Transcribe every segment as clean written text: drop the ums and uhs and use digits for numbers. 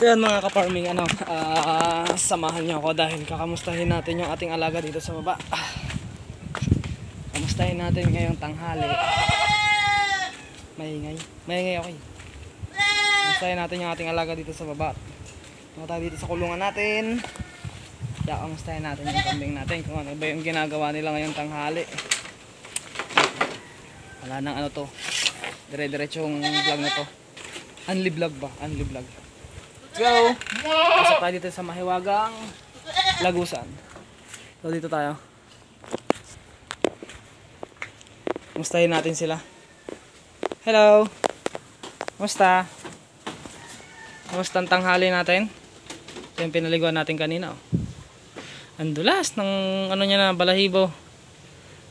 So yan mga ka-farming, samahan niyo ako dahil kakamustahin natin yung ating alaga dito sa baba. Kamustahin natin ngayong tanghali. Maingay ako. Kamustahin natin yung ating alaga dito sa baba. Mga tayo dito sa kulungan natin. Kaya kamustahin natin yung kambing natin kung ano ba yung ginagawa nila ngayong tanghali. Wala nang ano to, dire-diretsong vlog na to. Unli vlog ba? Unli vlog. Let's go! Pasok tayo dito sa mahiwagang lagusan. So dito tayo. Kumustahin natin sila. Hello! Kumusta? Kumusta ang tanghali natin? Ito yung pinaliguan natin kanina. Ang dulas ng ano niya na, balahibo.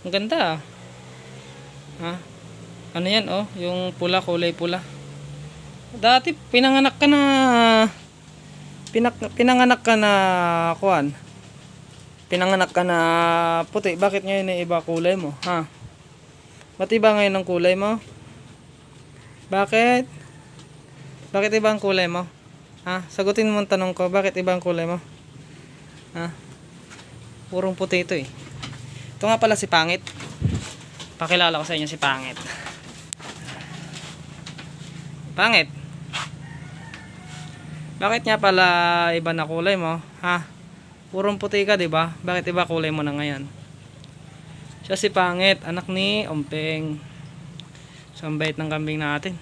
Ang ganda. Ha? Ano yan yung pula, kulay pula. Dati pinanganak ka na kuan. Pinanganak ka na puti. Bakit ngayon ay iba kulay mo? Ha? Ba't iba ngayon ang kulay mo? Bakit? Bakit iba ang kulay mo? Ha? Sagutin mo ang tanong ko. Bakit iba ang kulay mo? Ha? Purong puti ito eh. Ito nga pala si Pangit. Pakilala ko sa inyo si Pangit. Pangit. Bakit nga pala iba na kulay mo? Ha? Purong puti ka, 'di ba? Bakit iba kulay mo na ngayon? Siya si Pangit, anak ni Ompeng. So, ang bait ng kambing natin.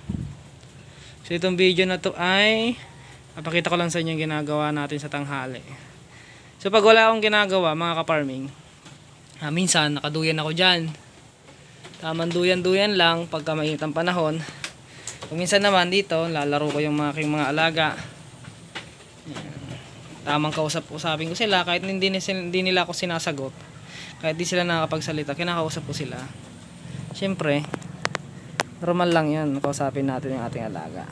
So, itong video na to ay papakita ko lang sa inyo yung ginagawa natin sa tanghali. So, pag wala akong ginagawa, mga ka-farming, minsan nakaduyan ako dyan. Tamang duyan-duyan lang pagka mainit ang panahon. Kung minsan naman dito, lalaro ko yung aking mga alaga. Tamang kausap-usapin ko sila kahit hindi nila ako sinasagot. Kahit di sila nakakapagsalita, kinakausap ko sila. Siyempre, normal lang yan, kausapin natin yung ating alaga.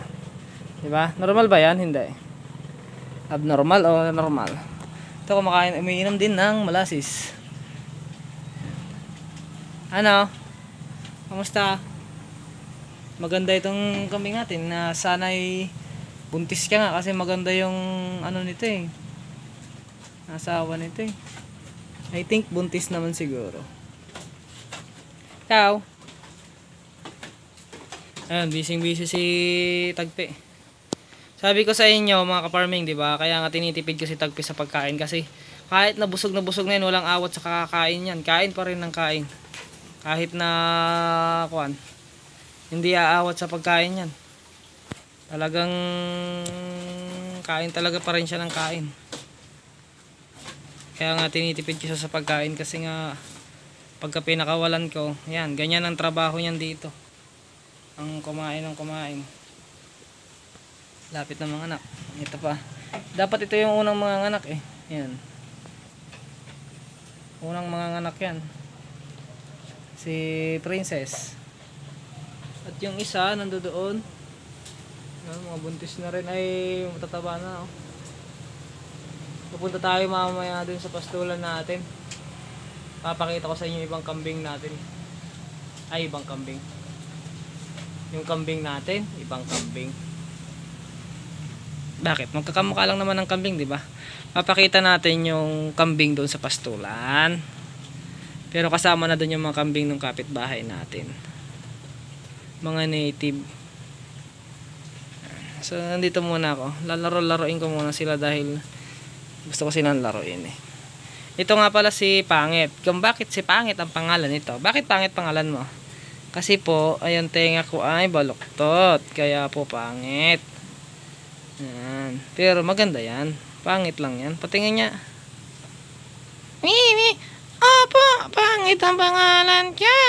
Diba? Normal ba yan? Hindi. Abnormal o normal? Ito kumakain, umiinom din ng malasis. Ano? Kamusta? Maganda itong kambing natin na sana'y buntis ka nga kasi maganda yung ano nito eh. Asawa nito eh. I think buntis naman siguro. Ikaw? Ayun, busy si Tagpi. Sabi ko sa inyo mga ka-farming, di ba? Kaya nga tinitipid ko si Tagpi sa pagkain kasi kahit na busog na yan, walang awat sa kakakain yan. Kain pa rin ng kain. Kahit na kuan, hindi aawat sa pagkain yan. Talagang kain talaga pa rin siya ng kain. Kaya nga tinitipid ko siya sa pagkain kasi nga pagka pinakawalan ko, yan, ganyan ang trabaho niyan dito. Ang kumain ng kumain. Lapit ng mga anak. Ito pa. Dapat ito yung unang mga anak eh. Yan. Unang mga anak yan. Si Princess. At yung isa nandoon. Mga buntis na rin ay matataba na. Pupunta tayo mamaya dun sa pastulan natin. Papakita ko sa inyo ibang kambing natin. Ay, ibang kambing. Yung kambing natin, ibang kambing. Bakit? Magkakamukha lang naman ng kambing, di ba? Papakita natin yung kambing doon sa pastulan. Pero kasama na doon yung mga kambing ng kapitbahay natin. Mga native. So, nandito muna ako. Lalaro-laruin ko muna sila dahil gusto ko silang laruin eh. Ito nga pala si Pangit. Kung bakit si Pangit ang pangalan nito? Bakit Pangit pangalan mo? Kasi po, ayun tenga ko ay baluktot. Kaya po Pangit. Yan. Pero maganda yan. Pangit lang yan. Patingin niya. Mimi! Opo! Pangit ang pangalan niya!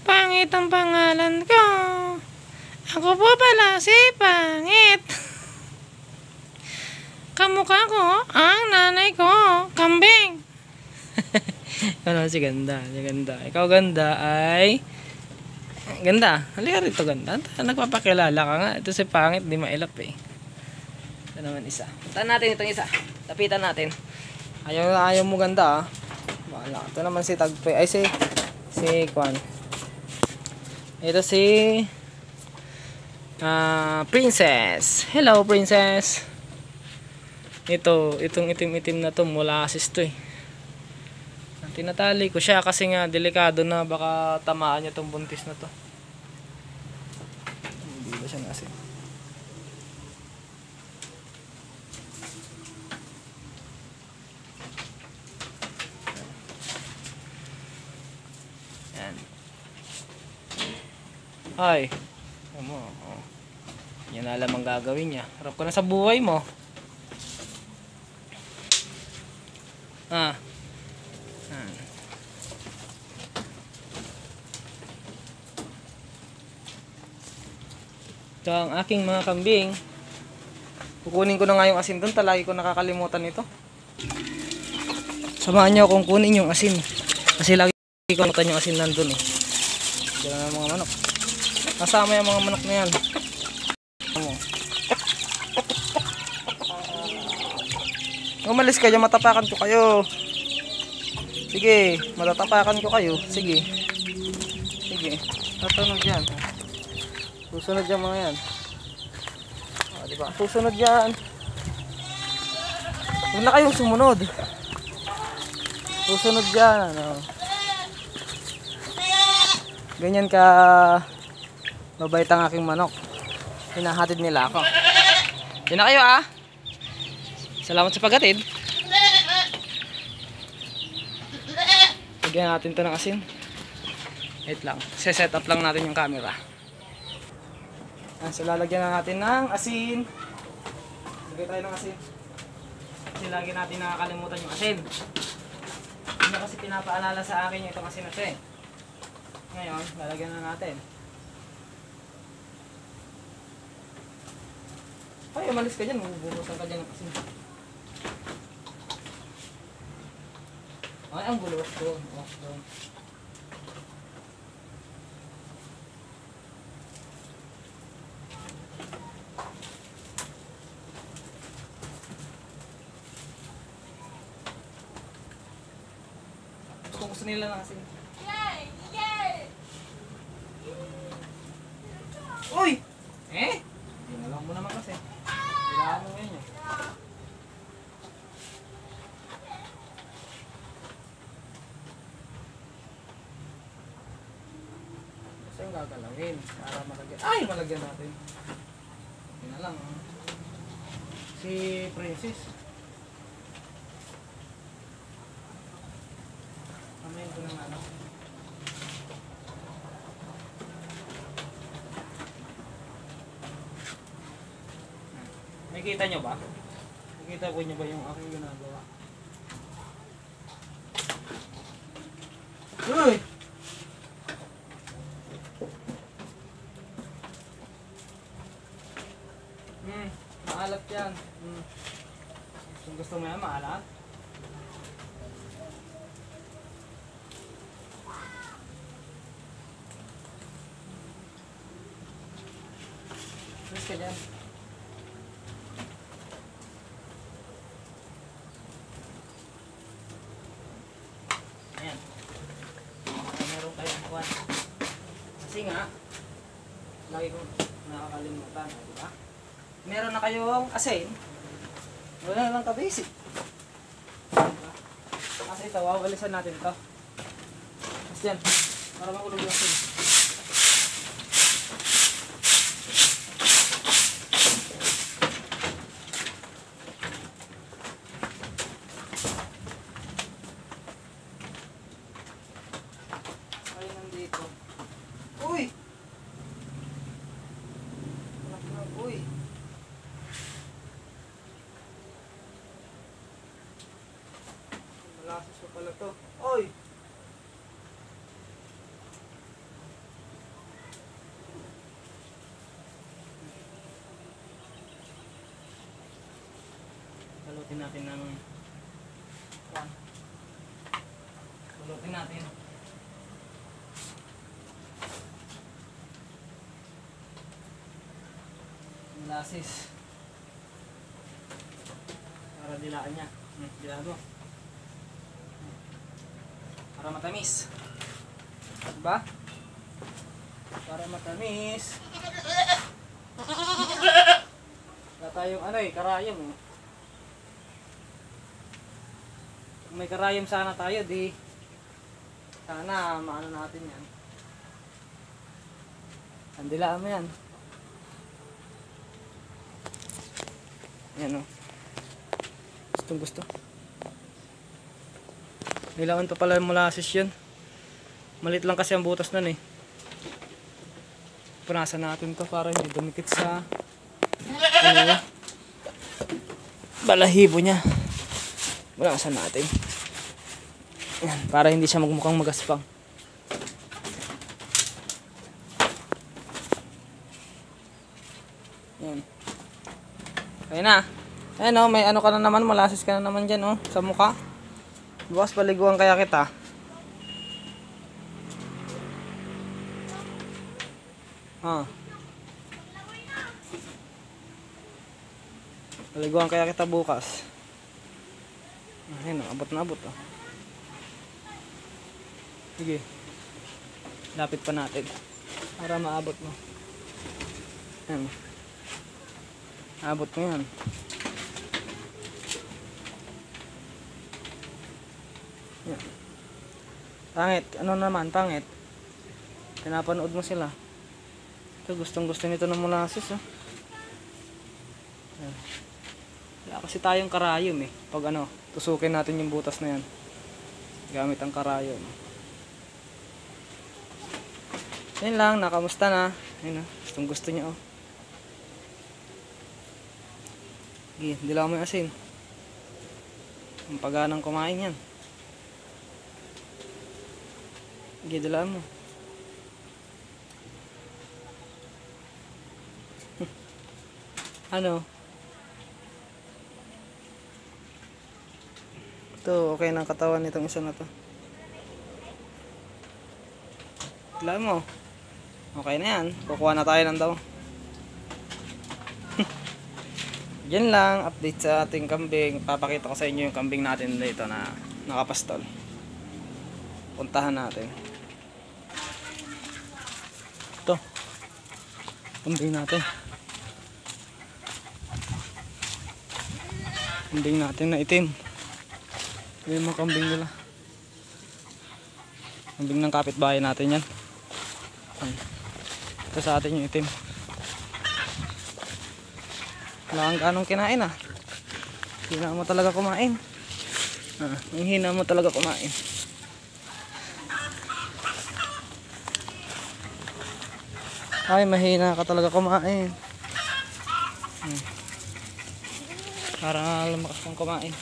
Pangit ang pangalan ko. Ako po pala si Pangit. Kamukha ko ang nanay ko, kambing. Ano si ganda, si ganda. Ikaw ganda ay ganda. Halika rito ganda. Nagpapakilala ka nga. Ito si Pangit, di mailap eh. Ito naman isa. Puntaan natin itong isa. Tapitan natin. Ayaw mo ganda ah. Wala. Ito naman si Tagpi. Ay si Kwan. Ito si Princess. Hello, Princess. Itong itim-itim na to, molasses to eh. Tinatali ko siya kasi nga delikado na, baka tamaan niya tong buntis na to. Hindi ba siya nasin? Yan. Ay. Oh. Yan na alam ang gagawin niya. Harap ka na sa buhay mo. Ito ang aking mga kambing. Kukunin ko na nga yung asin doon. Talagi ko nakakalimutan ito. Samahan niyo akong kunin yung asin. Kasi lagi ko nakalimutan yung asin nandun eh. Diyan na mga manok. Kasama yung mga manok na yan. Umalis kayo, matapakan ko kayo. Sige, matatapakan ko kayo. Sige. Susunod yan. Susunod yan mga yan. Diba? Susunod yan. Huwag na kayong sumunod. Susunod yan. Ganyan ka mabait ang aking manok. Hinahatid nila ako. Yan na kayo ah. Salamat sa paghatid. Lagyan natin ito ng asin. Wait lang. Set up lang natin yung camera. So lalagyan na natin ng asin. Lagay tayo ng asin. Kasi lagi natin nakakalimutan yung asin. Hindi kasi pinapaalala sa akin yung itong asin na ito eh. Ngayon, lalagyan na natin. Ay, umalis ka dyan. Bubuhusan ka dyan ng asin. Ay, ang gulo. Doon. Gusto nila ng asin. Uy! Ginalang mo naman kasi. Kailangan mo ngayon. Kasi yung gagalawin para malagyan. Ay! Malagyan natin. Yun na lang. Si Princess. Kamayin ko ng ano. Nakikita nyo ba? Nakikita ko nyo ba yung aking ginagawa? Uy! Maalat yan. Kung gusto mo yan, maalat. Gusto ka dyan. Ayan. Meron kayong kuwan. Kasi nga, lagi kong nakakalimutan. Diba? Meron na kayong asin. Wala na lang ka-basic. Diba? Kasi ito, wawalisan natin ito. Tapos yan, para makulog yung asin. Ay, nandito. Uy! Uy! Malakas pa pala to. Uy! Balutin natin ng balutin natin. Molasses. Para dilaan niya. Dilado. Para matamis. Diba? Para matamis. tayong ano eh, karayom eh. Kung may karayom sana tayo, di sana maano natin yan. Kandilaan mo yan. Yan o. Gustong gusto. Nilawan pa pala yung molasses yun. Malit lang kasi ang butas nun eh. Punasan natin to para hindi dumikit sa ano, balahibo niya. Punasan natin. Yan, para hindi siya magmukhang magaspang. Yan. Okay na. Ayan o, may ano ka na naman, molasses ka na naman dyan o, sa mukha. Bukas paliguan kaya kita. Paliguan kaya kita bukas. Ayan o, abot na abot o. Sige. Lapit pa natin. Para maabot mo. Ayan. Abot mo yan. Yan. Pangit. Ano naman? Pangit. Pinapanood mo sila. Ito, gustong gusto nito ng molasses. Oh. Yan. Wala kasi tayong karayom eh. Pag ano, tusukin natin yung butas na yan. Gamit ang karayom. Yan lang. Nakamusta na. Ayun, gustong gusto niya. Oh. Sige, dilaw mo yung asin. Ang paganang kumain yan. Sige, dilaw mo. Ano? Ito, okay na ang katawan nitong isa na to. Dilaw mo. Okay na yan. Kukuha na tayo ng daw. Yan lang, update sa ating kambing. Papakita ko sa inyo yung kambing natin dito na nakapastol. Puntahan natin. Ito. Kambing natin. Kambing natin na itim. Ito yung mga kambing nila. Kambing ng kapitbahay natin yan. Ito sa atin yung itim. Wala kang ganong kinain ah. Hina mo talaga kumain. Ang hina mo talaga kumain. Ay, mahina ka talaga kumain. Para lumakas kang kumain.